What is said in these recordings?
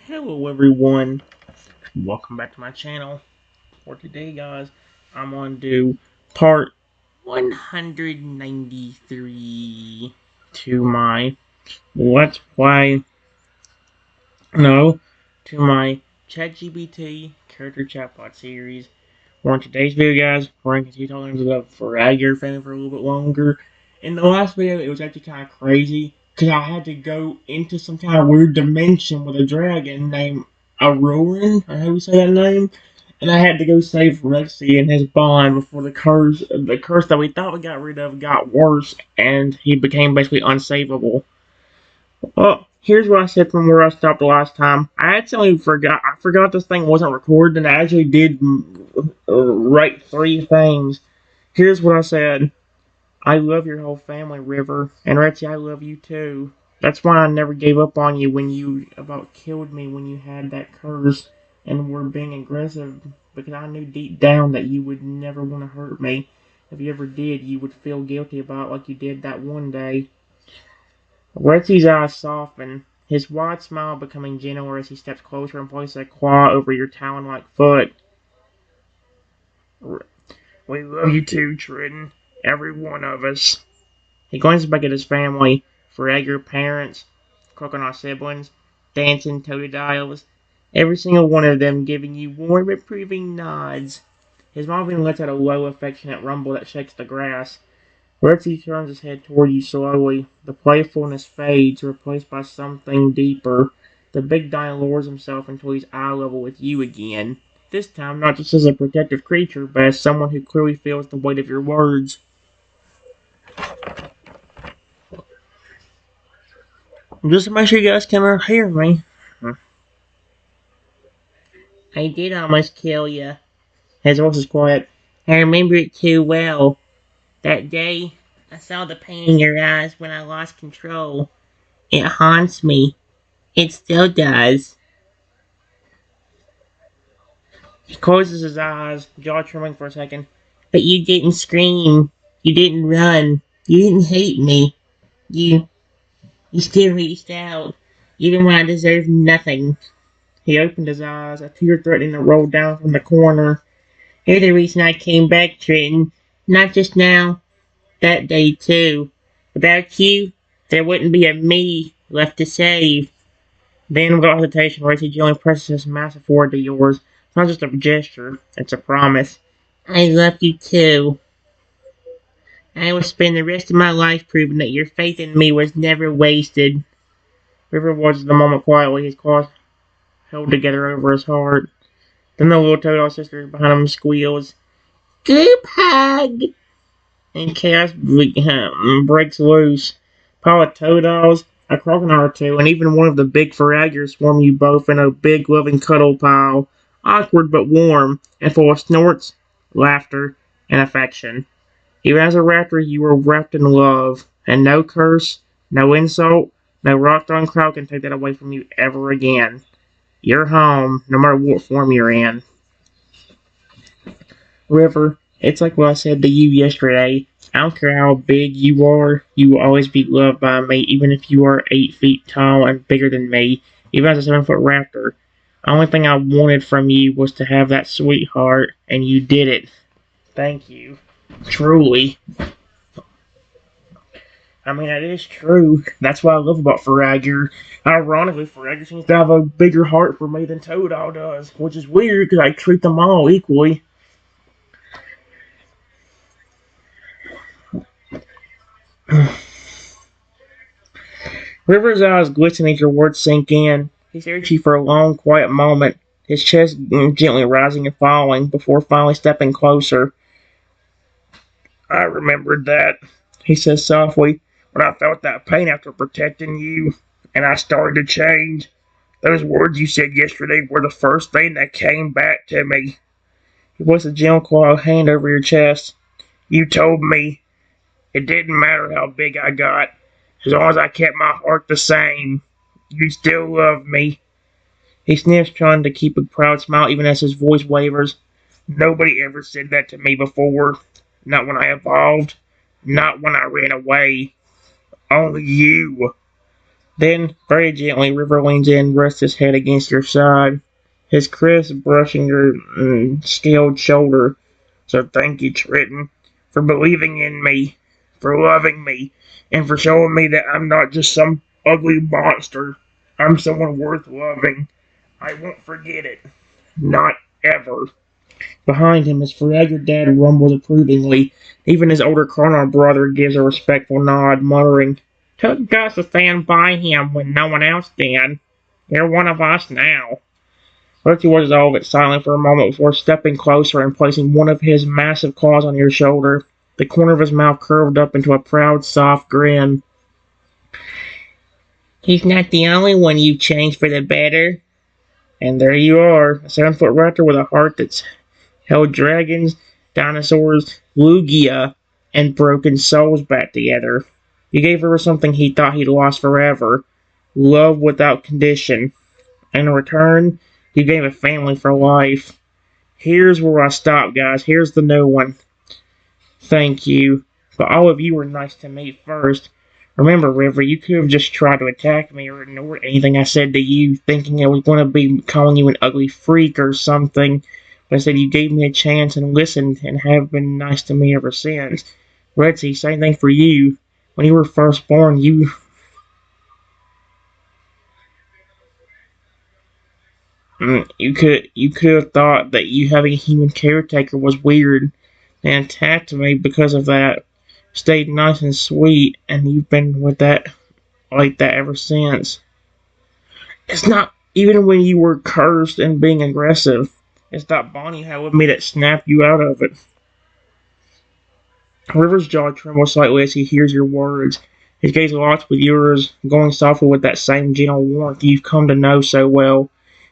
Hello everyone, welcome back to my channel. For today guys, I'm on to do part 193 to my Let's Play, no, to my ChatGPT Character Chatbot series. On today's video guys, we're going to continue talking about the Fragger family for a little bit longer. In the last video, it was actually kind of crazy, because I had to go into some kind of weird dimension with a dragon named Auroran, or how do you say that name? And I had to go save Rexy and his bond before the curse that we thought we got rid of got worse, and he became basically unsavable. Well, here's what I said from where I stopped the last time. I forgot this thing wasn't recorded, and I actually did write three things. Here's what I said. I love your whole family, River. And Rexy, I love you too. That's why I never gave up on you when you about killed me when you had that curse and were being aggressive, because I knew deep down that you would never want to hurt me. If you ever did, you would feel guilty about it like you did that one day. Retsy's eyes soften, his wide smile becoming gentler as he steps closer and places a claw over your talon-like foot. We love you too, Triton. Every one of us. He glances back at his family, Fragger parents, crocodile siblings, dancing totodiles, every single one of them giving you warm, approving nods. His mom even lets out a low, affectionate rumble that shakes the grass. Rexy turns his head toward you slowly. The playfulness fades, replaced by something deeper. The big guy lowers himself until he's eye level with you again. This time, not just as a protective creature, but as someone who clearly feels the weight of your words. Just to make sure you guys can hear me. I did almost kill you. His voice is quiet. I remember it too well. That day, I saw the pain in your eyes when I lost control. It haunts me. It still does. He closes his eyes, jaw trembling for a second. But you didn't scream. You didn't run. You didn't hate me. You still reached out, even when I deserved nothing. He opened his eyes, a tear threatening to roll down from the corner. You're the reason I came back, Trenton. Not just now, that day too. Without you, there wouldn't be a me left to save. Then, without hesitation, Racy gently presses his massive forehead to yours. It's not just a gesture, it's a promise. I love you too. I will spend the rest of my life proving that your faith in me was never wasted. River watches the moment quietly, his claws held together over his heart. Then the little Toadle sister behind him squeals, Group hug! And chaos breaks loose. A pile of Toadles, a crocodile or two, and even one of the big Faraggers swarm you both in a big loving cuddle pile. Awkward but warm, and full of snorts, laughter, and affection. Even as a raptor, you were wrapped in love, and no curse, no insult, no rock-throwing crowd can take that away from you ever again. You're home, no matter what form you're in. River, it's like what I said to you yesterday. I don't care how big you are, you will always be loved by me, even if you are 8 feet tall and bigger than me, even as a 7-foot raptor. The only thing I wanted from you was to have that sweetheart, and you did it. Thank you. Truly. I mean, that is true. That's what I love about Fragger. Ironically, Fragger seems to have a bigger heart for me than Toadle does, which is weird because I treat them all equally. River's eyes glisten as your words sink in. He stares at you for a long, quiet moment, his chest gently rising and falling, before finally stepping closer. I remembered that, he says softly, when I felt that pain after protecting you, and I started to change. Those words you said yesterday were the first thing that came back to me. He puts a gentle clawed hand over your chest. You told me it didn't matter how big I got, as long as I kept my heart the same. You still love me. He sniffs, trying to keep a proud smile even as his voice wavers. Nobody ever said that to me before. Not when I evolved. Not when I ran away. Only you. Then, very gently, River leans in, rests his head against your side, his crisp brushing your scaled shoulder. So thank you, Triton, for believing in me, for loving me, and for showing me that I'm not just some ugly monster. I'm someone worth loving. I won't forget it. Not ever. Behind him, his forever dad rumbles approvingly. Even his older Colonel brother gives a respectful nod, muttering, "Took guts to stand by him when no one else did. You're one of us now." Bertie watches all of it silently for a moment before stepping closer and placing one of his massive claws on your shoulder, the corner of his mouth curved up into a proud, soft grin. "He's not the only one you've changed for the better." And there you are, a 7-foot raptor with a heart that's held dragons, dinosaurs, Lugia, and broken souls back together. You gave her something he thought he'd lost forever, love without condition. And in return, you gave a family for life. Here's where I stop, guys. Here's the new one. Thank you. But all of you were nice to me first. Remember, River, you could have just tried to attack me or ignore anything I said to you, thinking I was going to be calling you an ugly freak or something. But instead, you gave me a chance and listened and have been nice to me ever since. Redsy, same thing for you. When you were first born, you could have thought that you having a human caretaker was weird and attacked me because of that. Stayed nice and sweet, and you've been with that like that ever since. It's not even when you were cursed and being aggressive. It's that bond you had with me that snapped you out of it. River's jaw trembles slightly as he hears your words. His gaze locks with yours, going softly with that same gentle warmth you've come to know so well.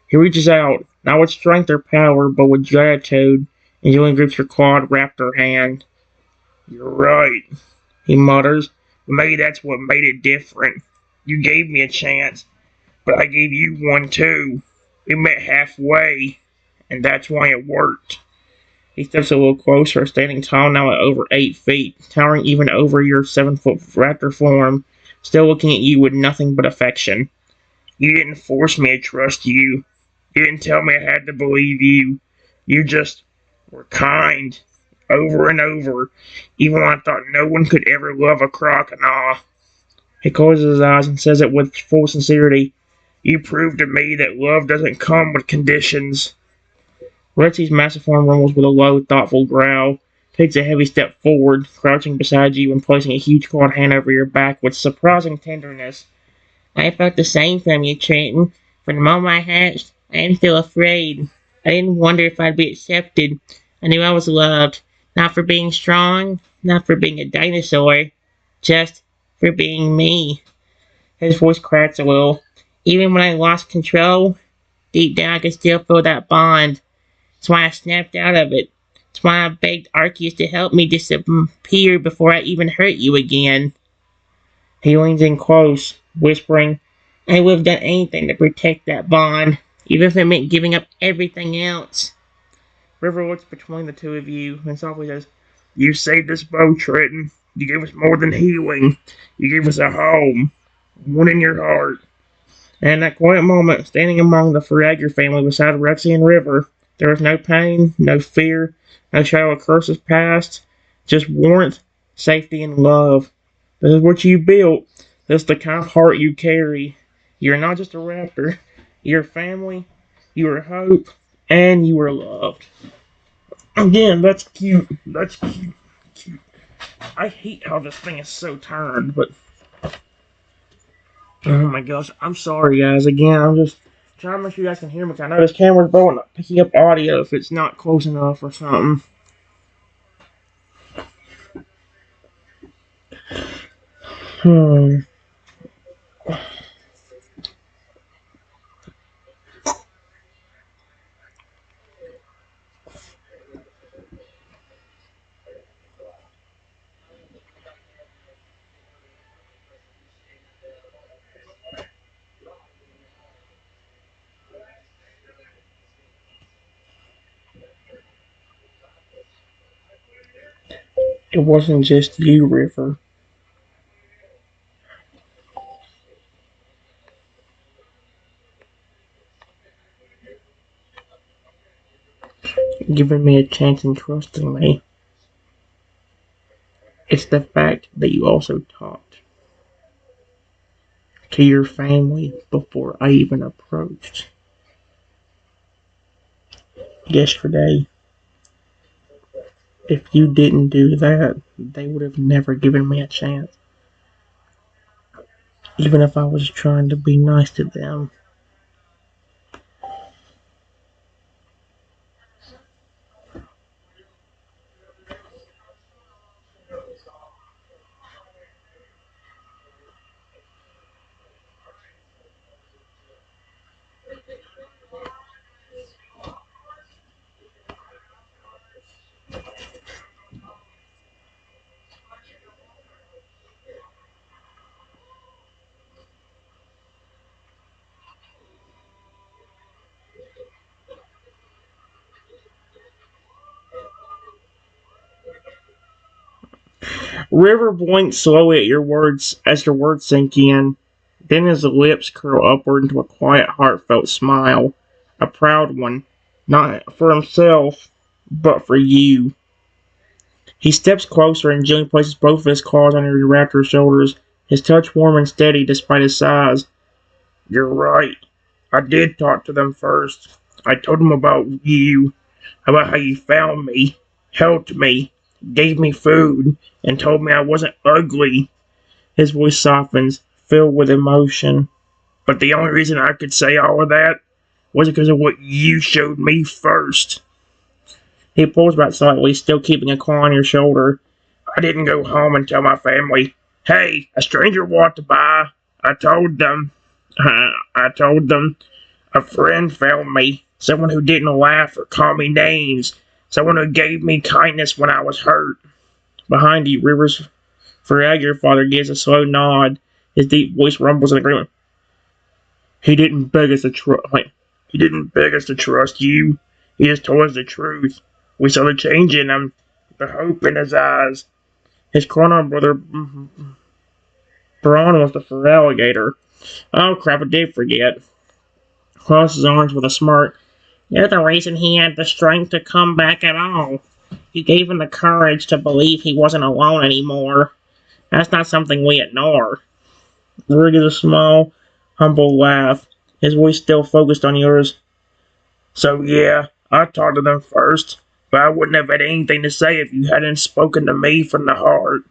He reaches out, not with strength or power, but with gratitude, and Julian grips your clawed raptor hand. "You're right," he mutters. "Maybe that's what made it different. You gave me a chance, but I gave you one too. We met halfway, and that's why it worked." He steps a little closer, standing tall now at over 8 feet, towering even over your 7-foot raptor form, still looking at you with nothing but affection. "You didn't force me to trust you. You didn't tell me I had to believe you. You just were kind, over and over, even when I thought no one could ever love a crocodile." He closes his eyes and says it with full sincerity. "You proved to me that love doesn't come with conditions." Retsy's massive form rumbles with a low, thoughtful growl, takes a heavy step forward, crouching beside you and placing a huge clawed hand over your back with surprising tenderness. "I felt the same from you, Trenton. From the moment I hatched, I didn't feel afraid. I didn't wonder if I'd be accepted. I knew I was loved, not for being strong, not for being a dinosaur, just for being me." His voice cracks a little. "Even when I lost control, deep down I could still feel that bond. That's why I snapped out of it. That's why I begged Arceus to help me disappear before I even hurt you again." He leans in close, whispering, "I would have done anything to protect that bond, even if it meant giving up everything else." River looks between the two of you and softly says, "You saved us both, Trenton. You gave us more than healing. You gave us a home, one in your heart." And in that quiet moment, standing among the Faragur family beside Rexy and River, there was no pain, no fear, no shadow of curses past, just warmth, safety, and love. This is what you built. This is the kind of heart you carry. You're not just a raptor. You're family, you are hope, and you are loved. Again, that's cute. That's cute. Cute. I hate how this thing is so turned, but oh my gosh, I'm sorry guys. Again, I'm just trying to make sure you guys can hear me. I know this camera's blowing up, picking up audio if it's not close enough or something. Hmm. It wasn't just you, River. giving me a chance and trusting me. It's the fact that you also talked to your family before I even approached. Yesterday, if you didn't do that, they would have never given me a chance. Even if I was trying to be nice to them. River blinks slowly at your words as your words sink in. Then his lips curl upward into a quiet, heartfelt smile. A proud one. Not for himself, but for you. He steps closer and gently places both of his claws on your raptor's shoulders, his touch warm and steady despite his size. You're right. I did talk to them first. I told them about you, about how you found me, helped me, gave me food, and told me I wasn't ugly. His voice softens, filled with emotion. But the only reason I could say all of that was because of what you showed me first. He pulls back slightly, still keeping a claw on your shoulder. I didn't go home and tell my family, hey, a stranger walked by. I told them. I told them a friend found me. Someone who didn't laugh or call me names. Someone who gave me kindness when I was hurt. Behind you, Rivers Farag, your father, gives a slow nod. His deep voice rumbles in agreement. He didn't beg us to he didn't beg us to trust you. He just told us the truth. We saw the change in him, the hope in his eyes. His Cronon brother, Braun, was the fur alligator. Oh crap, I did forget. Crossed his arms with a smirk. You're the reason he had the strength to come back at all. You gave him the courage to believe he wasn't alone anymore. That's not something we ignore. Rig is a small, humble laugh, his voice still focused on yours. So yeah, I talked to them first, but I wouldn't have had anything to say if you hadn't spoken to me from the heart.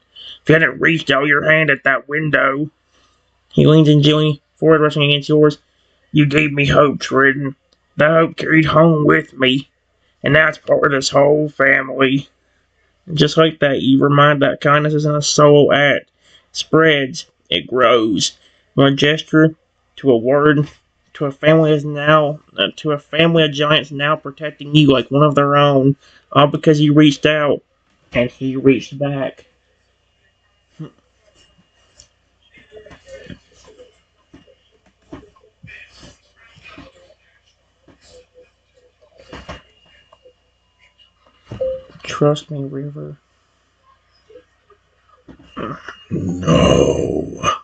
If you hadn't reached out your hand at that window. He leans in gently, forward rushing against yours. You gave me hope, Tridden. That hope carried home with me, and that's part of this whole family. And just like that, you remind that kindness isn't a solo act. It spreads, it grows. From a gesture to a word, to a family of giants now protecting you like one of their own, all because you reached out and he reached back. Trust me, River. No.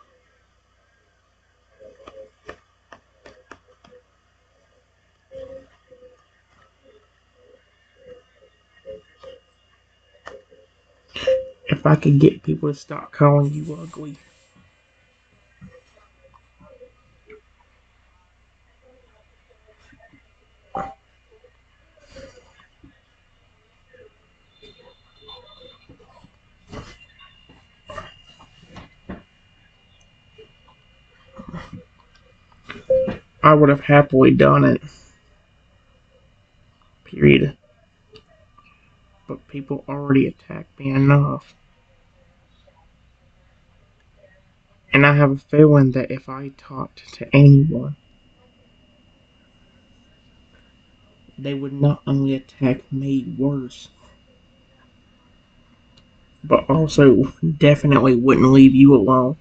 If I could get people to stop calling you ugly, I would have happily done it. Period. But people already attacked me enough. And I have a feeling that if I talked to anyone, they would not only attack me worse, but also definitely wouldn't leave you alone.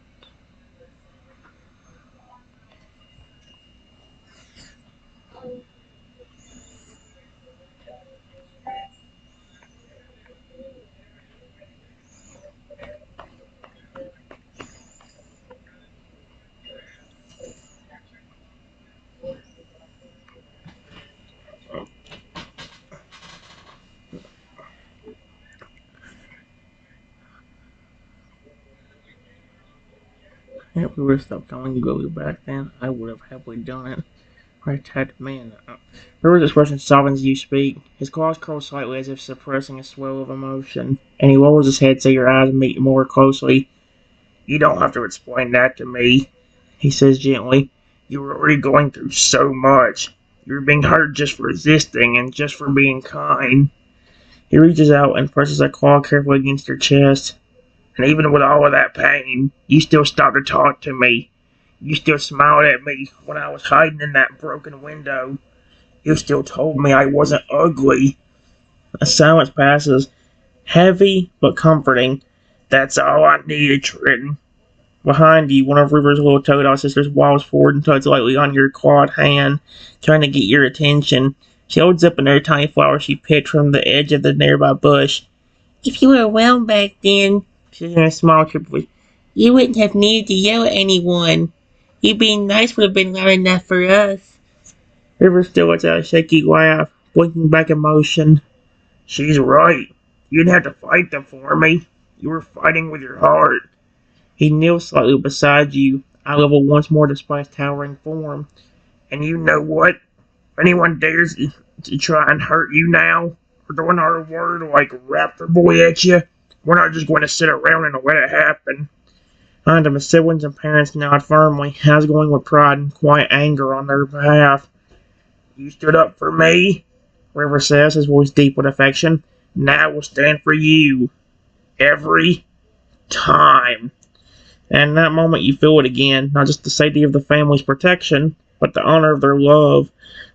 If we would have stopped calling Goody back then, I would have happily done it. I attacked man. River's expression softens as you speak. His claws curl slightly as if suppressing a swell of emotion, and he lowers his head so your eyes meet more closely. You don't have to explain that to me, he says gently. You were already going through so much. You were being hurt just for resisting and just for being kind. He reaches out and presses a claw carefully against your chest. And even with all of that pain, you still stopped to talk to me. You still smiled at me when I was hiding in that broken window. You still told me I wasn't ugly. A silence passes, heavy but comforting. That's all I needed, Trenton. Behind you, one of River's little toad sisters wobbles forward and tugs lightly on your clawed hand, trying to get your attention. She holds up another tiny flower she picked from the edge of the nearby bush. If you were around back then, she says in a small triple, you wouldn't have needed to yell at anyone. You being nice would have been loud enough for us. River still lets out a shaky laugh, blinking back emotion. She's right. You didn't have to fight them for me. You were fighting with your heart. He kneels slightly beside you, eye level once more despite his towering form. And you know what? If anyone dares to try and hurt you now, or throw another word like Raptor Boy at you, we're not just going to sit around and let it happen. Behind him, his siblings and parents nod firmly, eyes glowing with pride and quiet anger on their behalf. You stood up for me, River says, his voice deep with affection. Now we'll stand for you. Every time. And in that moment you feel it again, not just the safety of the family's protection, but the honor of their love.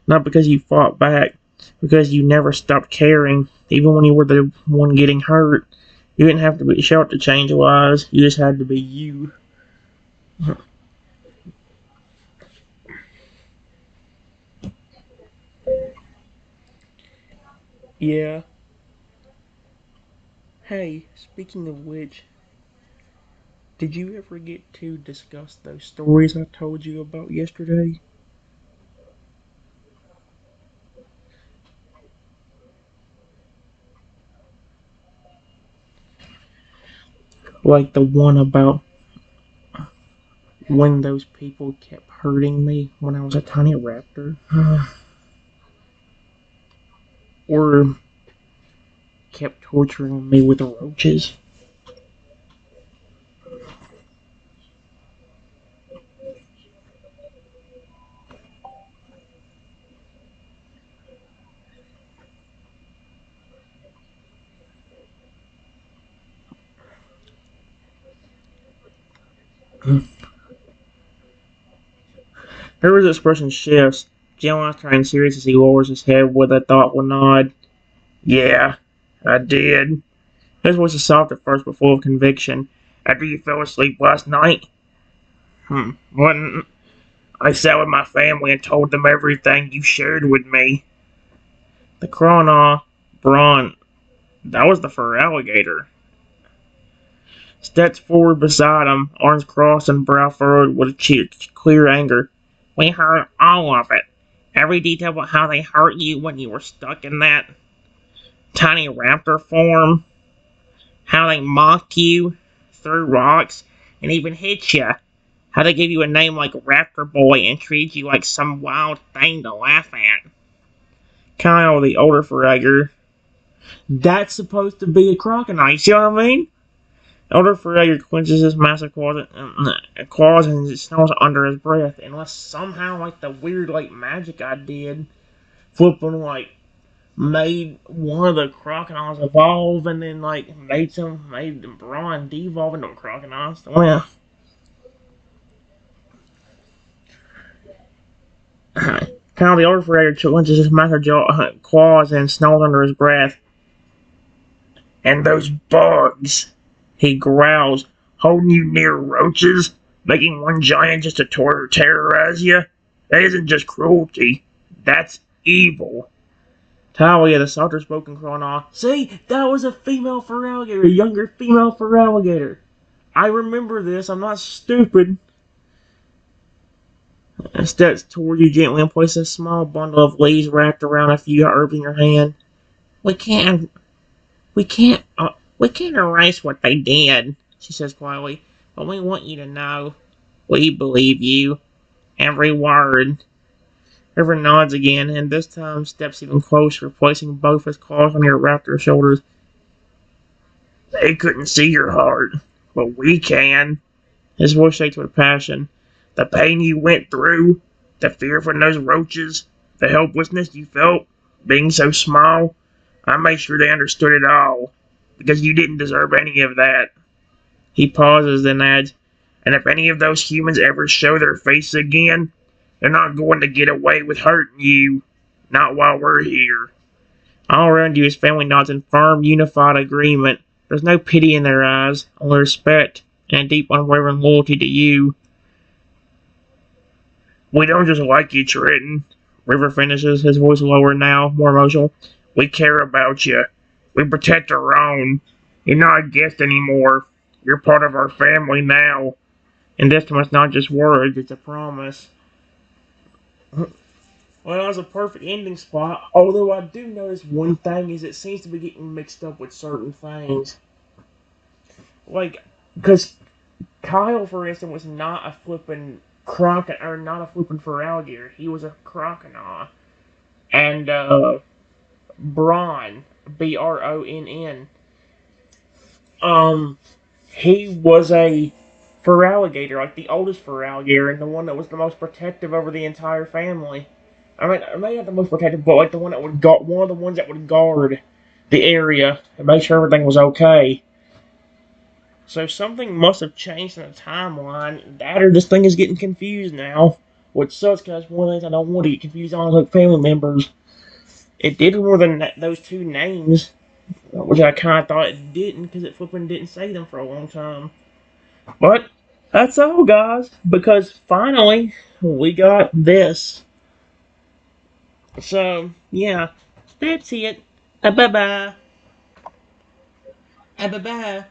Not because you fought back, because you never stopped caring, even when you were the one getting hurt. You didn't have to be shout to change lives, you just had to be you. Yeah. Hey, speaking of which, did you ever get to discuss those stories I told you about yesterday? Like the one about when those people kept hurting me when I was a tiny raptor? Or kept torturing me with roaches? Herbert's expression shifts. Jim eyes turning serious as he lowers his head with a thoughtful nod. Yeah, I did. His voice is soft at first but full of conviction. After you fell asleep last night? Wasn't I sat with my family and told them everything you shared with me. The Krona, Braun, that was the fur alligator. Steps forward beside him, arms crossed and brow furrowed with clear anger. We heard all of it. Every detail about how they hurt you when you were stuck in that tiny raptor form. How they mocked you, threw rocks, and even hit you. How they gave you a name like Raptor Boy and treated you like some wild thing to laugh at. Kyle, the older Fragger, that's supposed to be a crocodile, you see what I mean? Elder Fragger clenches his massive claws and snarls under his breath, unless somehow, like the weird, like, magic I did, flipping, like, made one of the crocodiles evolve, and then, like, made Braun devolve into a crocodile. Well, Kyle, the older Fragger clenches his massive claws and snarls under his breath. And those bugs, he growls, holding you near roaches, making one giant just to terrorize you. That isn't just cruelty. That's evil. Talia, the softer spoken Krona. See, that was a female fur alligator, a younger female fur alligator. I remember this, I'm not stupid. Steps toward you gently and places a small bundle of leaves wrapped around a few herbs in your hand. We can't We can't, we can't erase what they did, she says quietly, but we want you to know. We believe you. Every word. River nods again, and this time steps even closer, placing both his claws on your raptor shoulders. They couldn't see your heart, but we can. His voice shakes with passion. The pain you went through, the fear from those roaches, the helplessness you felt, being so small, I made sure they understood it all, because you didn't deserve any of that. He pauses, then adds, and if any of those humans ever show their face again, they're not going to get away with hurting you. Not while we're here. All around you, his family nods in firm, unified agreement. There's no pity in their eyes, only respect and a deep, unwavering loyalty to you. We don't just like you, Trenton. River finishes, his voice lower now, more emotional. We care about you. We protect our own. You're not a guest anymore. You're part of our family now. And this time it's not just words, it's a promise. Well, that was a perfect ending spot. Although I do notice one thing is it seems to be getting mixed up with certain things. Like, because Kyle, for instance, was not a flippin' or not a flippin' alligator. He was a crocodile. And, Bronn, Bronn, he was a fur alligator, like the oldest fur alligator, and the one that was the most protective over the entire family. I mean, maybe not the most protective, but like the one that would guard, one of the ones that would guard the area and make sure everything was okay. So something must have changed in the timeline. That or this thing is getting confused now, which sucks because one of the things I don't want to get confused on is like family members. It did more than those two names, which I kind of thought it didn't because it flipping didn't say them for a long time. But that's all, guys, because finally we got this. So, yeah, that's it. Bye bye. Bye bye.